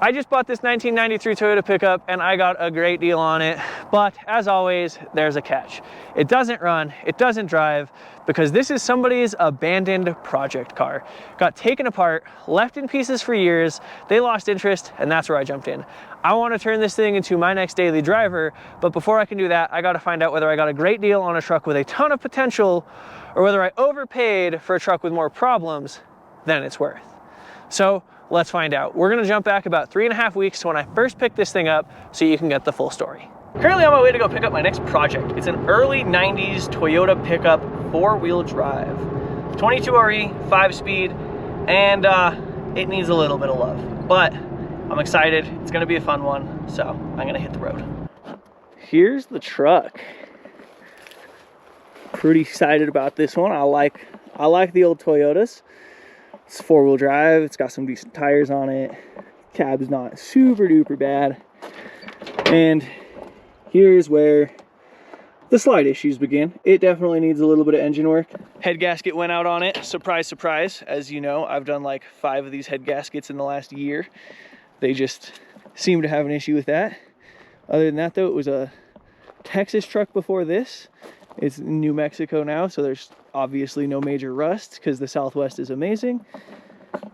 I just bought this 1993 Toyota pickup and I got a great deal on it, but as always, there's a catch. It doesn't run, it doesn't drive, because this is somebody's abandoned project car. Got taken apart, left in pieces for years, they lost interest, and that's where I jumped in. I want to turn this thing into my next daily driver, but before I can do that, I got to find out whether I got a great deal on a truck with a ton of potential, or whether I overpaid for a truck with more problems than it's worth. So let's find out. We're gonna jump back about 3.5 weeks to when I first picked this thing up so you can get the full story. Currently on my way to go pick up my next project. It's an early 90s Toyota pickup, 4-wheel drive. 22RE, 5-speed, and it needs a little bit of love. But I'm excited, it's gonna be a fun one, so I'm gonna hit the road. Here's the truck. Pretty excited about this one. I like the old Toyotas. It's 4-wheel drive, it's got some decent tires on it. Cab's not super duper bad. And here's where the slight issues begin. It definitely needs a little bit of engine work. Head gasket went out on it, surprise, surprise. As you know, I've done like 5 of these head gaskets in the last year. They just seem to have an issue with that. Other than that though, it was a Texas truck before this. It's in New Mexico now, so there's obviously no major rust because the Southwest is amazing.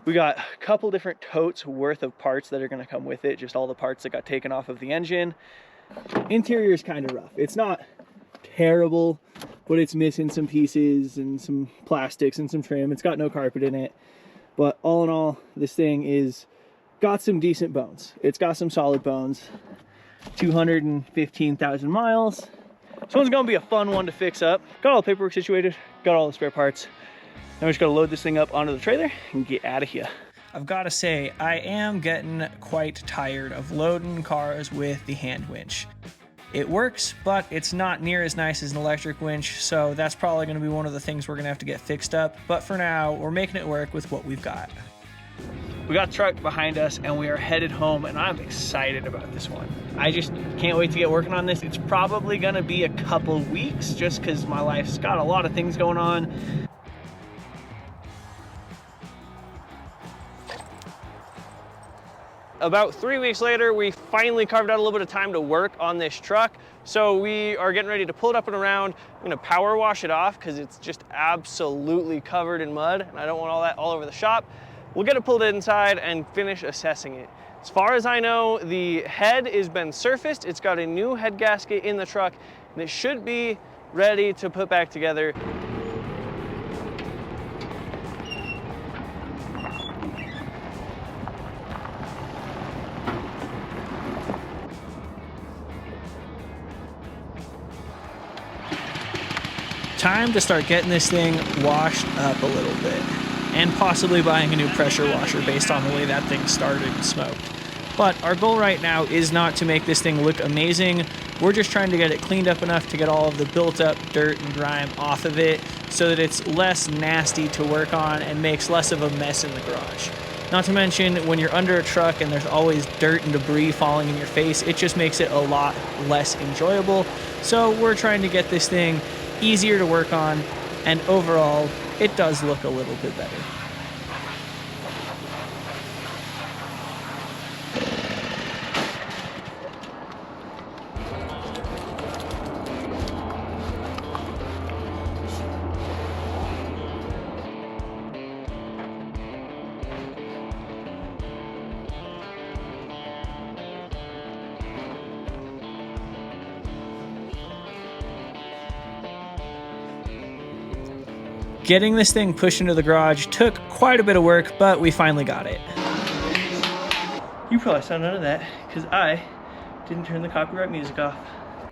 We got a couple different totes worth of parts that are gonna come with it, just all the parts that got taken off of the engine. Interior is kind of rough. It's not terrible, but it's missing some pieces and some plastics and some trim. It's got no carpet in it. But all in all, this thing is got some decent bones. It's got some solid bones. 215,000 miles. This one's gonna be a fun one to fix up. Got all the paperwork situated, got all the spare parts. Now we just gotta load this thing up onto the trailer and get out of here. I've gotta say, I am getting quite tired of loading cars with the hand winch. It works, but it's not near as nice as an electric winch, so that's probably gonna be one of the things we're gonna have to get fixed up. But for now, we're making it work with what we've got. We got the truck behind us and we are headed home, and I'm excited about this one. I just can't wait to get working on this. It's probably gonna be a couple weeks just because my life's got a lot of things going on. About 3 weeks later, we finally carved out a little bit of time to work on this truck. So we are getting ready to pull it up and around. I'm gonna power wash it off because it's just absolutely covered in mud and I don't want all that all over the shop. We'll get it pulled inside and finish assessing it. As far as I know, the head has been surfaced. It's got a new head gasket in the truck and it should be ready to put back together. Time to start getting this thing washed up a little bit, and possibly buying a new pressure washer based on the way that thing started and smoked. But our goal right now is not to make this thing look amazing. We're just trying to get it cleaned up enough to get all of the built up dirt and grime off of it so that it's less nasty to work on and makes less of a mess in the garage. Not to mention, when you're under a truck and there's always dirt and debris falling in your face, it just makes it a lot less enjoyable. So we're trying to get this thing easier to work on, and overall, it does look a little bit better. Getting this thing pushed into the garage took quite a bit of work, but we finally got it. You probably saw none of that because I didn't turn the copyright music off.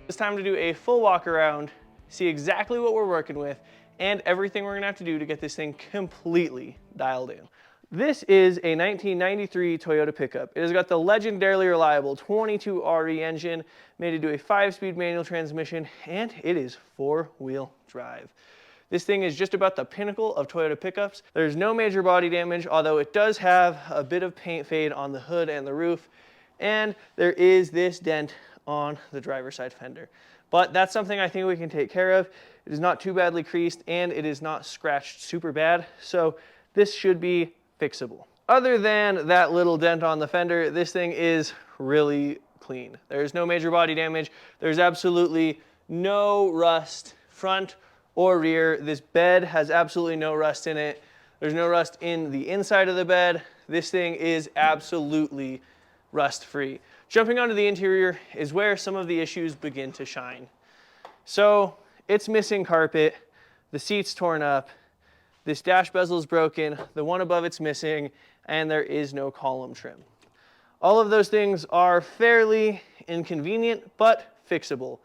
It's time to do a full walk around, see exactly what we're working with, and everything we're gonna have to do to get this thing completely dialed in. This is a 1993 Toyota pickup. It has got the legendarily reliable 22RE engine, made to do a 5-speed manual transmission, and it is 4-wheel drive. This thing is just about the pinnacle of Toyota pickups. There's no major body damage, although it does have a bit of paint fade on the hood and the roof, and there is this dent on the driver's side fender. But that's something I think we can take care of. It is not too badly creased, and it is not scratched super bad, so this should be fixable. Other than that little dent on the fender, this thing is really clean. There's no major body damage. There's absolutely no rust, front or rear. This bed has absolutely no rust in it. There's no rust in the inside of the bed. This thing is absolutely rust-free. Jumping onto the interior is where some of the issues begin to shine. So it's missing carpet, the seat's torn up, this dash bezel is broken, the one above it's missing, and there is no column trim. All of those things are fairly inconvenient, but fixable.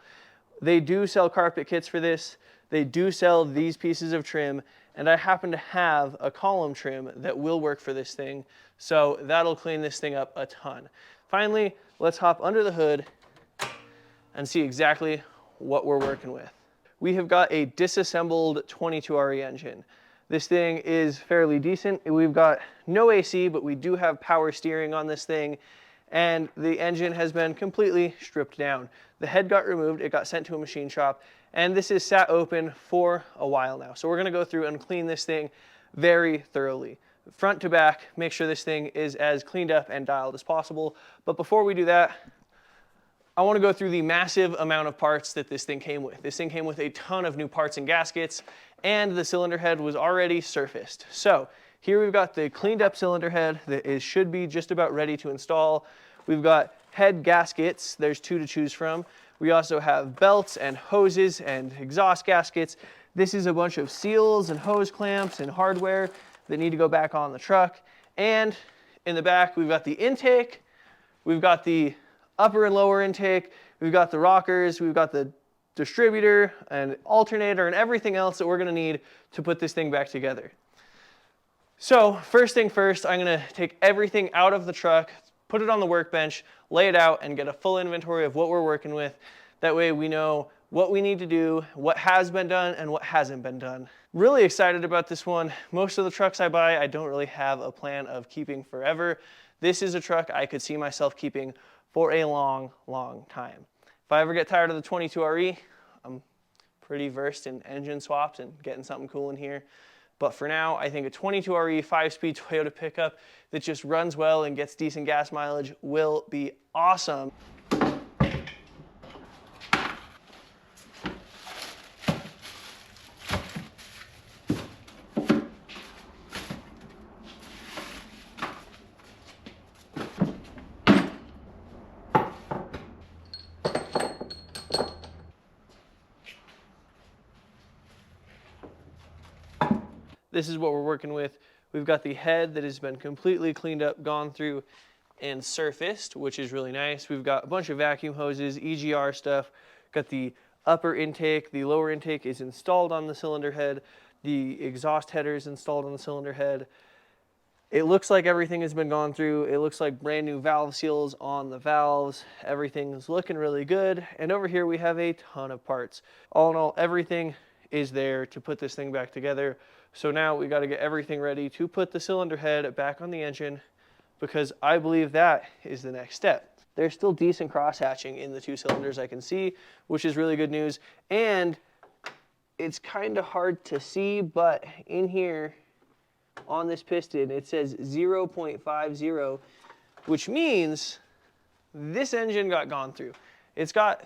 They do sell carpet kits for this. They do sell these pieces of trim, and I happen to have a column trim that will work for this thing, so that'll clean this thing up a ton. Finally, let's hop under the hood and see exactly what we're working with. We have got a disassembled 22RE engine. This thing is fairly decent. We've got no AC, but we do have power steering on this thing, and the engine has been completely stripped down. The head got removed, it got sent to a machine shop, and this is sat open for a while now. So we're gonna go through and clean this thing very thoroughly. Front to back, make sure this thing is as cleaned up and dialed as possible. But before we do that, I want to go through the massive amount of parts that this thing came with. This thing came with a ton of new parts and gaskets, and the cylinder head was already surfaced. So here we've got the cleaned up cylinder head that should be just about ready to install. We've got head gaskets. There's 2 to choose from. We also have belts and hoses and exhaust gaskets. This is a bunch of seals and hose clamps and hardware that need to go back on the truck. And in the back, we've got the intake, we've got the upper and lower intake, we've got the rockers, we've got the distributor and alternator and everything else that we're gonna need to put this thing back together. So first thing first, I'm gonna take everything out of the truck, put it on the workbench, lay it out, and get a full inventory of what we're working with. That way we know what we need to do, what has been done, and what hasn't been done. Really excited about this one. Most of the trucks I buy, I don't really have a plan of keeping forever. This is a truck I could see myself keeping for a long, long time. If I ever get tired of the 22RE, I'm pretty versed in engine swaps and getting something cool in here. But for now, I think a 22RE 5-speed Toyota pickup that just runs well and gets decent gas mileage will be awesome. This is what we're working with. We've got the head that has been completely cleaned up, gone through, and surfaced, which is really nice. We've got a bunch of vacuum hoses, EGR stuff. Got the upper intake, the lower intake is installed on the cylinder head. The exhaust header is installed on the cylinder head. It looks like everything has been gone through. It looks like brand new valve seals on the valves. Everything's looking really good. And over here we have a ton of parts. All in all, everything is there to put this thing back together. So now we got to get everything ready to put the cylinder head back on the engine, because I believe that is the next step. There's still decent cross hatching in the 2 cylinders I can see, which is really good news. And it's kind of hard to see, but in here on this piston, it says 0.50, which means this engine got gone through. It's got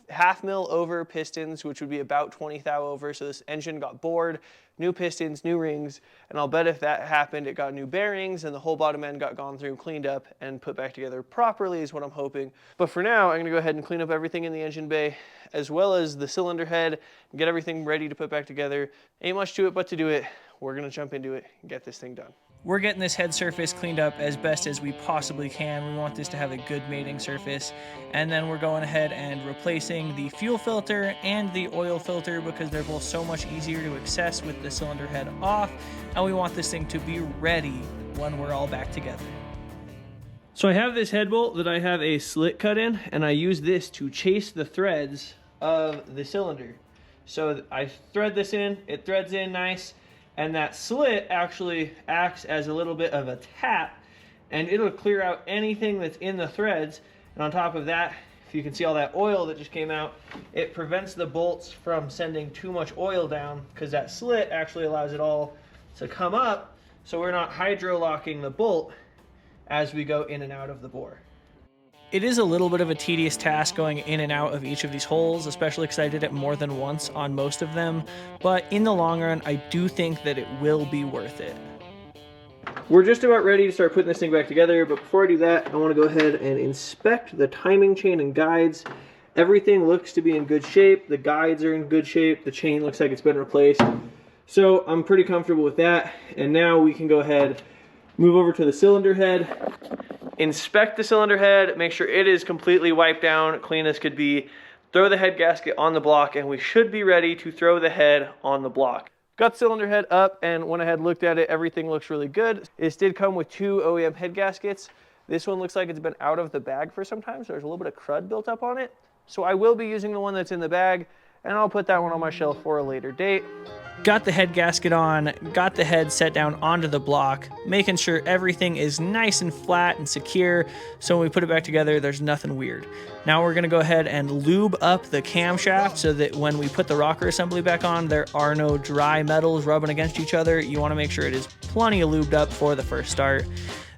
1/2 mil over pistons, which would be about 20 thou over. So this engine got bored, new pistons, new rings, and I'll bet if that happened, it got new bearings and the whole bottom end got gone through, cleaned up, and put back together properly is what I'm hoping. But for now, I'm gonna go ahead and clean up everything in the engine bay, as well as the cylinder head, and get everything ready to put back together. Ain't much to it but to do it. We're gonna jump into it and get this thing done. We're getting this head surface cleaned up as best as we possibly can. We want this to have a good mating surface. And then we're going ahead and replacing the fuel filter and the oil filter, because they're both so much easier to access with the cylinder head off. And we want this thing to be ready when we're all back together. So I have this head bolt that I have a slit cut in, and I use this to chase the threads of the cylinder. So I thread this in, it threads in nice. And that slit actually acts as a little bit of a tap, and it'll clear out anything that's in the threads. And on top of that, if you can see all that oil that just came out, it prevents the bolts from sending too much oil down, because that slit actually allows it all to come up so we're not hydro locking the bolt as we go in and out of the bore. It is a little bit of a tedious task going in and out of each of these holes, especially because I did it more than once on most of them, but in the long run, I do think that it will be worth it. We're just about ready to start putting this thing back together, but before I do that, I want to go ahead and inspect the timing chain and guides. Everything looks to be in good shape. The guides are in good shape. The chain looks like it's been replaced. So I'm pretty comfortable with that. And now we can go ahead, move over to the cylinder head, inspect the cylinder head, make sure it is completely wiped down, clean as could be, throw the head gasket on the block, and we should be ready to throw the head on the block. Got the cylinder head up, and went ahead, looked at it, everything looks really good. This did come with 2 OEM head gaskets. This one looks like it's been out of the bag for some time, so there's a little bit of crud built up on it. So I will be using the one that's in the bag, and I'll put that one on my shelf for a later date. Got the head gasket on, got the head set down onto the block, making sure everything is nice and flat and secure, so when we put it back together, there's nothing weird. Now we're gonna go ahead and lube up the camshaft so that when we put the rocker assembly back on, there are no dry metals rubbing against each other. You wanna make sure it is plenty of lubed up for the first start.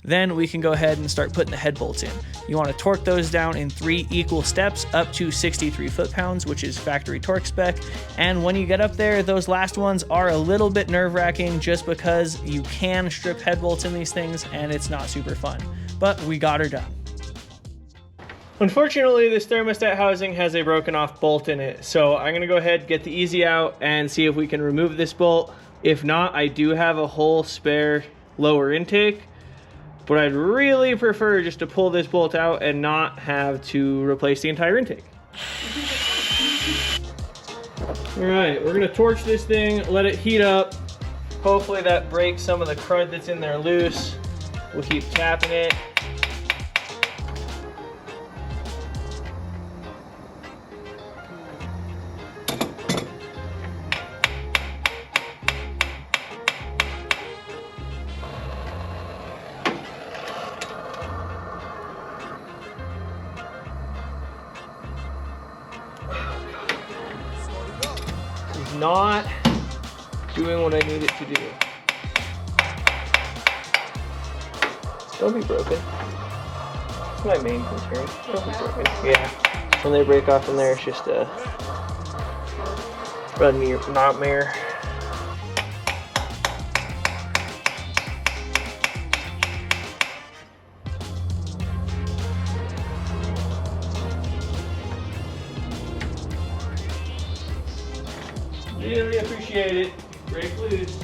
Then we can go ahead and start putting the head bolts in. You want to torque those down in 3 equal steps up to 63 foot-pounds, which is factory torque spec. And when you get up there, those last ones are a little bit nerve-wracking just because you can strip head bolts in these things and it's not super fun. But we got her done. Unfortunately, this thermostat housing has a broken off bolt in it. So I'm gonna go ahead, get the easy out and see if we can remove this bolt. If not, I do have a whole spare lower intake. But I'd really prefer just to pull this bolt out and not have to replace the entire intake. All right, we're gonna torch this thing, let it heat up. Hopefully that breaks some of the crud that's in there loose. We'll keep tapping it. Not doing what I need it to do. Don't be broken. That's my main concern. Don't be broken. Yeah. When they break off in there, it's just a nightmare. Really appreciate it. Break loose.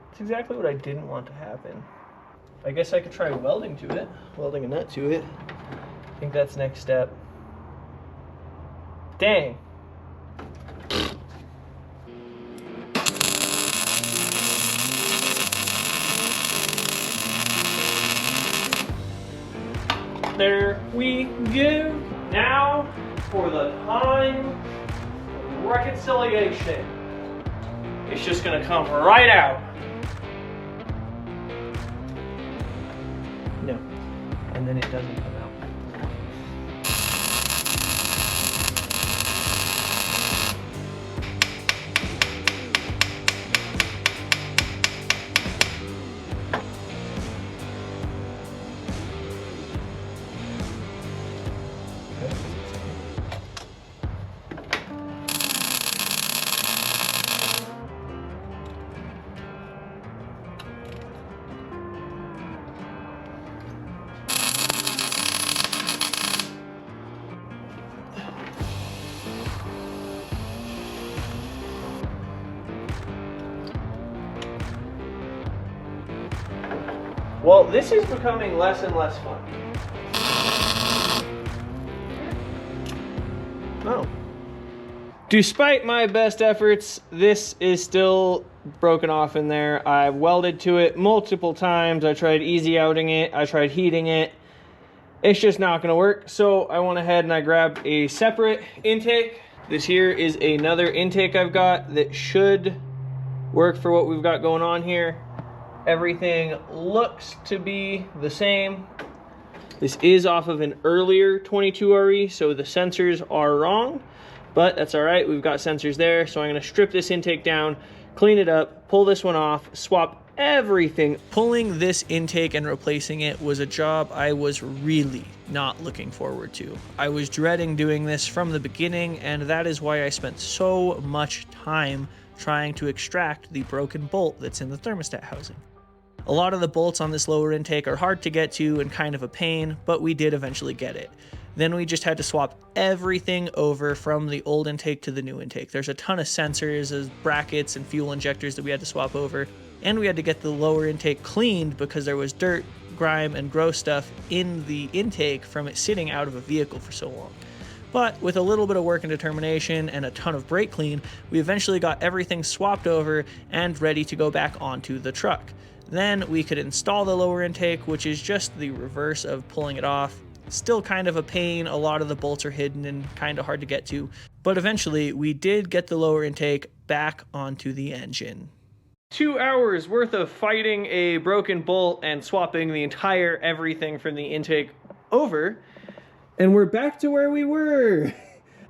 That's exactly what I didn't want to happen. I guess I could try welding to it, welding a nut to it. I think that's next step. Dang. There we go. Now for the time of reconciliation. It's just gonna come right out. No. And then it doesn't come out. Well, this is becoming less and less fun. Oh. Despite my best efforts, this is still broken off in there. I've welded to it multiple times. I tried easy outing it. I tried heating it. It's just not gonna work. So I went ahead and I grabbed a separate intake. This here is another intake I've got that should work for what we've got going on here. Everything looks to be the same. This is off of an earlier 22RE, so the sensors are wrong, but that's all right. We've got sensors there, so I'm gonna strip this intake down, clean it up, pull this one off, swap everything. Pulling this intake and replacing it was a job I was really not looking forward to. I was dreading doing this from the beginning, and that is why I spent so much time trying to extract the broken bolt that's in the thermostat housing. A lot of the bolts on this lower intake are hard to get to and kind of a pain, but we did eventually get it. Then we just had to swap everything over from the old intake to the new intake. There's a ton of sensors, brackets, and fuel injectors that we had to swap over, and we had to get the lower intake cleaned because there was dirt, grime, and gross stuff in the intake from it sitting out of a vehicle for so long. But with a little bit of work and determination and a ton of brake clean, we eventually got everything swapped over and ready to go back onto the truck. Then we could install the lower intake, which is just the reverse of pulling it off. Still kind of a pain, a lot of the bolts are hidden and kind of hard to get to, but eventually we did get the lower intake back onto the engine. 2 hours worth of fighting a broken bolt and swapping the entire everything from the intake over, and we're back to where we were.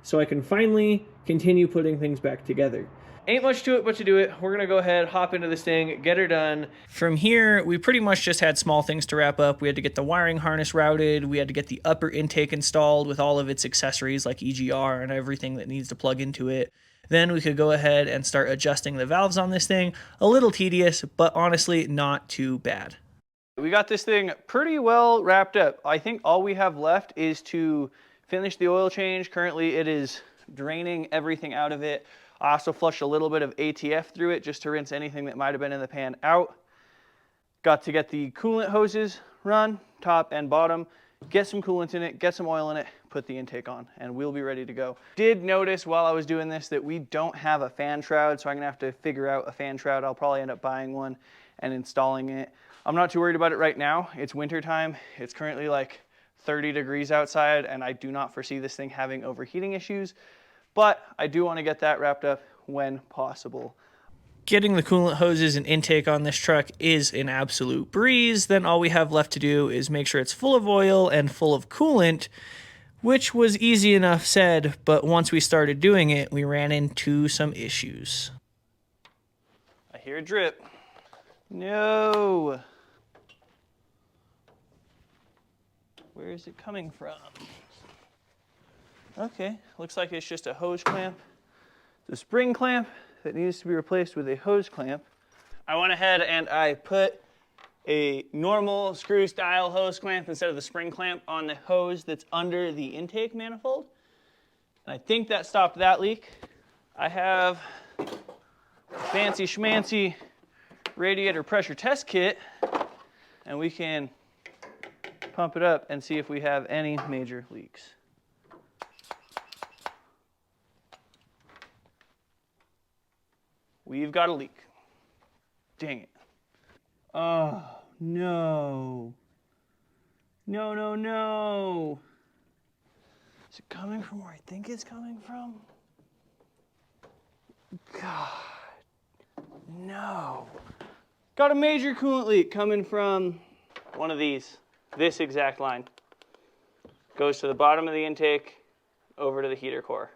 So I can finally continue putting things back together. Ain't much to it but to do it. We're gonna go ahead, hop into this thing, get her done. From here, we pretty much just had small things to wrap up. We had to get the wiring harness routed. We had to get the upper intake installed with all of its accessories like EGR and everything that needs to plug into it. Then we could go ahead and start adjusting the valves on this thing. A little tedious, but honestly not too bad. We got this thing pretty well wrapped up. I think all we have left is to finish the oil change. Currently it is draining everything out of it. I also flushed a little bit of ATF through it just to rinse anything that might have been in the pan out. Got to get the coolant hoses run, top and bottom, get some coolant in it, get some oil in it, put the intake on, and we'll be ready to go. Did notice while I was doing this that we don't have a fan shroud, so I'm gonna have to figure out a fan shroud. I'll probably end up buying one and installing it. I'm not too worried about it right now. It's winter time. It's currently like 30 degrees outside, and I do not foresee this thing having overheating issues. But I do want to get that wrapped up when possible. Getting the coolant hoses and intake on this truck is an absolute breeze. Then all we have left to do is make sure it's full of oil and full of coolant, which was easy enough said, but once we started doing it, we ran into some issues. I hear a drip. No. Where is it coming from? Okay, looks like it's just a hose clamp. The spring clamp that needs to be replaced with a hose clamp. I went ahead and I put a normal screw style hose clamp instead of the spring clamp on the hose that's under the intake manifold. And I think that stopped that leak. I have a fancy schmancy radiator pressure test kit, and we can pump it up and see if we have any major leaks. We've got a leak. Dang it. Oh, no. No, no, no. Is it coming from where I think it's coming from? God. No. Got a major coolant leak coming from one of these. This exact line. Goes to the bottom of the intake, over to the heater core.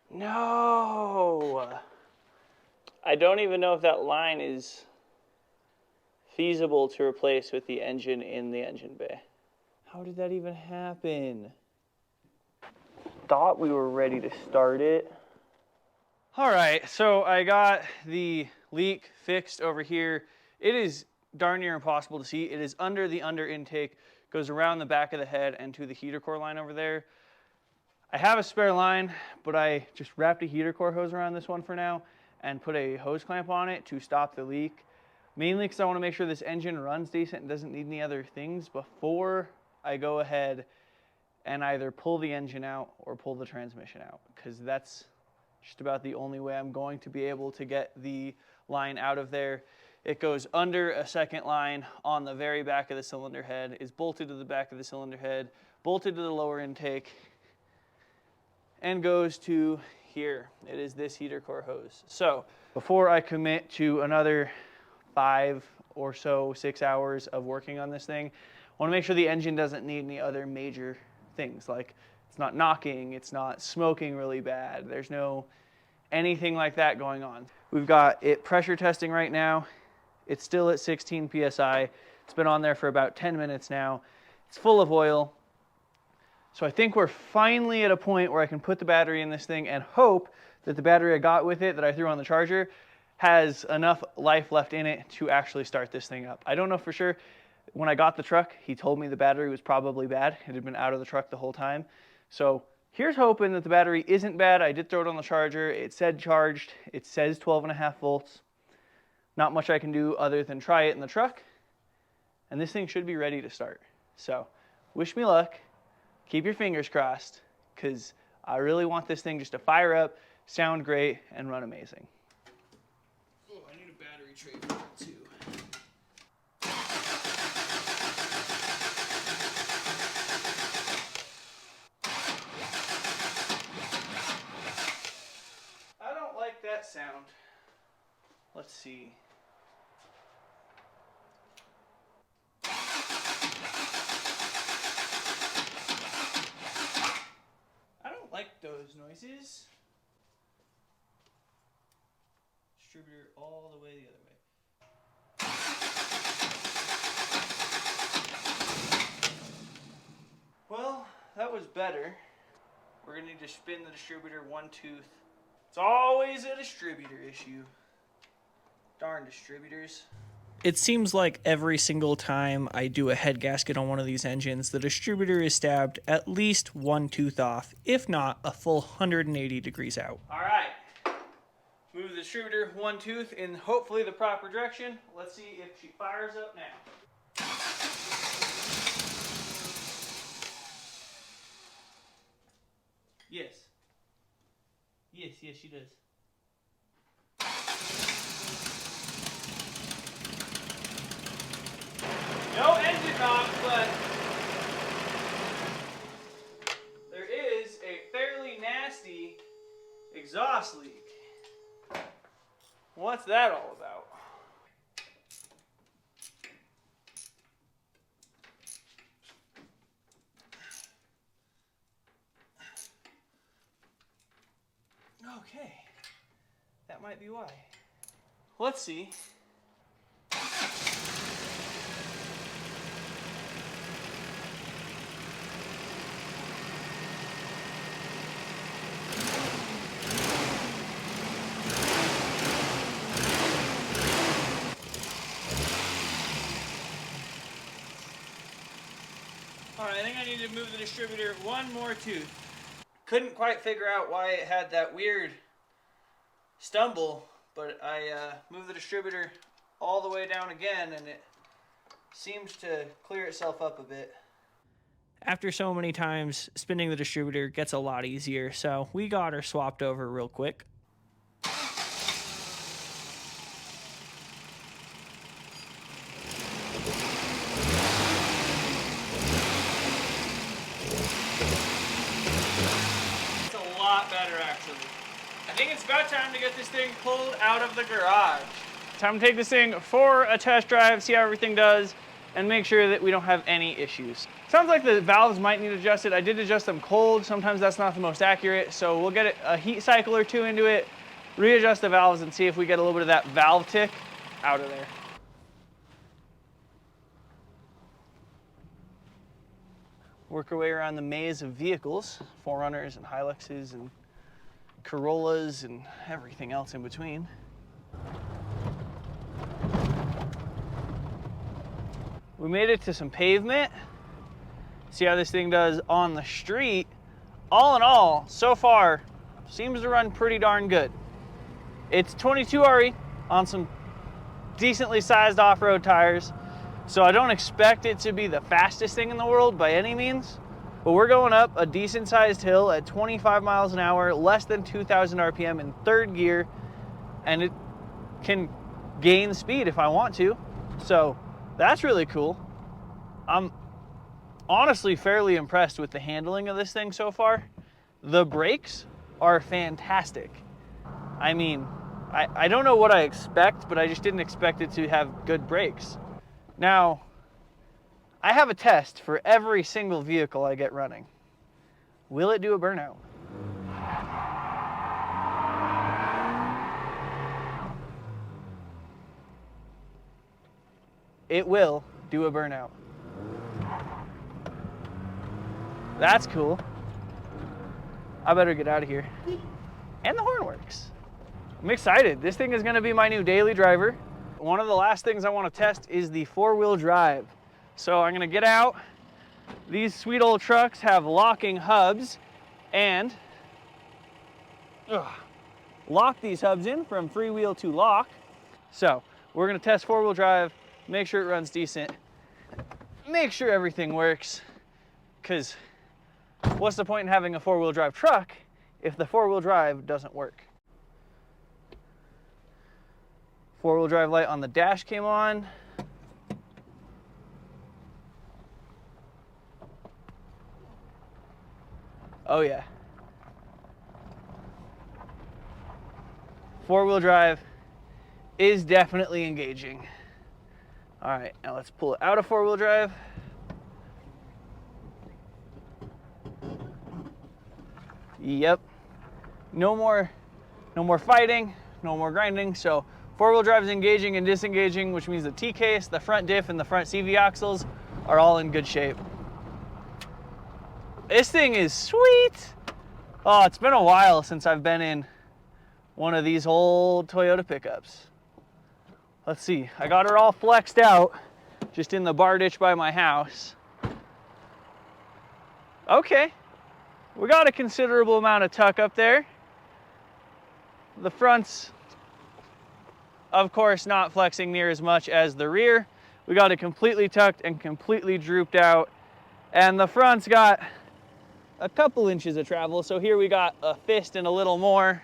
No! I don't even know if that line is feasible to replace with the engine in the engine bay. How did that even happen? Thought we were ready to start it. All right, so I got the leak fixed over here. It is darn near impossible to see. It is under the under intake, goes around the back of the head and to the heater core line over there. I have a spare line, but I just wrapped a heater core hose around this one for now and put a hose clamp on it to stop the leak. Mainly because I want to make sure this engine runs decent and doesn't need any other things before I go ahead and either pull the engine out or pull the transmission out, because that's just about the only way I'm going to be able to get the line out of there. It goes under a second line on the very back of the cylinder head, is bolted to the back of the cylinder head, bolted to the lower intake, and goes to here. It is this heater core hose. So before I commit to another 5 or so, 6 hours of working on this thing, I want to make sure the engine doesn't need any other major things, like it's not knocking, it's not smoking really bad, there's no anything like that going on. We've got it pressure testing right now. It's still at 16 psi. It's been on there for about 10 minutes now. It's full of oil. So I think we're finally at a point where I can put the battery in this thing and hope that the battery I got with it that I threw on the charger has enough life left in it to actually start this thing up. I don't know for sure. When I got the truck, he told me the battery was probably bad. It had been out of the truck the whole time. So here's hoping that the battery isn't bad. I did throw it on the charger. It said charged. It says 12.5 volts. Not much I can do other than try it in the truck. And this thing should be ready to start. So wish me luck. Keep your fingers crossed, because I really want this thing just to fire up, sound great, and run amazing. Oh, I need a battery tray for that too. I don't like that sound. Let's see. I don't like those noises. Distributor all the way the other way. Well, that was better. We're gonna need to spin the distributor one tooth. It's always a distributor issue. Darn distributors. It seems like every single time I do a head gasket on one of these engines, the distributor is stabbed at least one tooth off, if not a full 180 degrees out. All right, move the distributor one tooth in hopefully the proper direction. Let's see if she fires up now. Yes. Yes, she does. No engine knock, but there is a fairly nasty exhaust leak. What's that all about? Okay, that might be why. Let's see. Alright, I think I need to move the distributor one more tooth. Couldn't quite figure out why it had that weird stumble, but I moved the distributor all the way down again and it seems to clear itself up a bit. After so many times, spinning the distributor gets a lot easier, so we got her swapped over real quick. Better actually. I think it's about time to get this thing pulled out of the garage. Time to take this thing for a test drive, see how everything does, and make sure that we don't have any issues. Sounds like the valves might need adjusted. I did adjust them cold. Sometimes that's not the most accurate, so we'll get a heat cycle or two into it, readjust the valves, and see if we get a little bit of that valve tick out of there. Work our way around the maze of vehicles, 4Runners and Hiluxes and Corollas and everything else in between. We made it to some pavement. See how this thing does on the street. All in all, so far, seems to run pretty darn good. It's 22 RE on some decently sized off-road tires. So I don't expect it to be the fastest thing in the world by any means, but we're going up a decent sized hill at 25 miles an hour, less than 2,000 RPM in third gear, and it can gain speed if I want to. So that's really cool. I'm honestly fairly impressed with the handling of this thing so far. The brakes are fantastic. I mean, I don't know what I expect, but I just didn't expect it to have good brakes. Now, I have a test for every single vehicle I get running. Will it do a burnout? It will do a burnout. That's cool. I better get out of here. And the horn works. I'm excited. This thing is going to be my new daily driver. One of the last things I want to test is the four-wheel drive. So I'm going to get out. These sweet old trucks have locking hubs, and lock these hubs in from freewheel to lock. So we're going to test four-wheel drive, make sure it runs decent, make sure everything works, because what's the point in having a four-wheel drive truck if the four-wheel drive doesn't work? Four-wheel drive light on the dash came on. Oh yeah. Four-wheel drive is definitely engaging. All right, now let's pull it out of four-wheel drive. Yep. No more fighting, no more grinding. So four-wheel drive is engaging and disengaging, which means the T-case, the front diff, and the front CV axles are all in good shape. This thing is sweet. Oh, it's been a while since I've been in one of these old Toyota pickups. Let's see, I got her all flexed out just in the bar ditch by my house. Okay, we got a considerable amount of tuck up there. The front's, of course, not flexing near as much as the rear. We got it completely tucked and completely drooped out. And the front's got a couple inches of travel. So here we got a fist and a little more.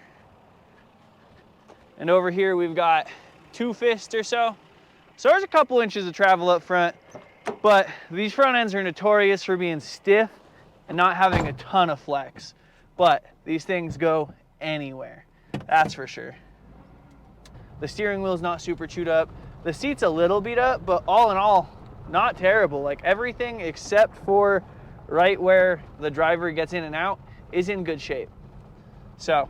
And over here we've got 2 fists or so. So there's a couple inches of travel up front, but these front ends are notorious for being stiff and not having a ton of flex. But these things go anywhere, that's for sure. The steering wheel's not super chewed up. The seat's a little beat up, but all in all, not terrible. Like everything except for right where the driver gets in and out is in good shape. So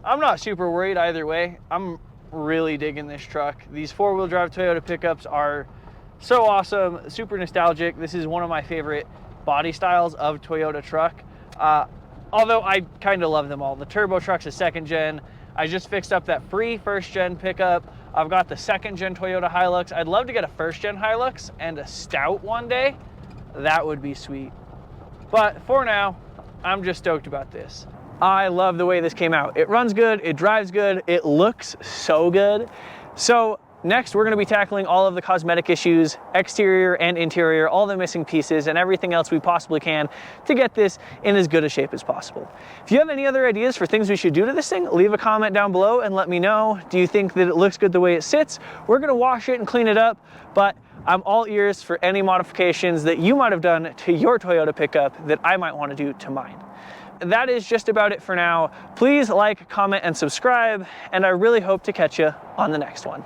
I'm not super worried either way. I'm really digging this truck. These four-wheel drive Toyota pickups are so awesome, super nostalgic. This is one of my favorite body styles of Toyota truck. Although I kind of love them all. The turbo truck's a second gen. I just fixed up that free first gen pickup. I've got the second gen Toyota Hilux. I'd love to get a first gen Hilux and a Stout one day. That would be sweet. But for now, I'm just stoked about this. I love the way this came out. It runs good, it drives good, it looks so good. So next we're gonna be tackling all of the cosmetic issues, exterior and interior, all the missing pieces and everything else we possibly can to get this in as good a shape as possible. If you have any other ideas for things we should do to this thing, leave a comment down below and let me know. Do you think that it looks good the way it sits? We're gonna wash it and clean it up, but I'm all ears for any modifications that you might have done to your Toyota pickup that I might want to do to mine. That is just about it for now. Please like, comment, and subscribe, and I really hope to catch you on the next one.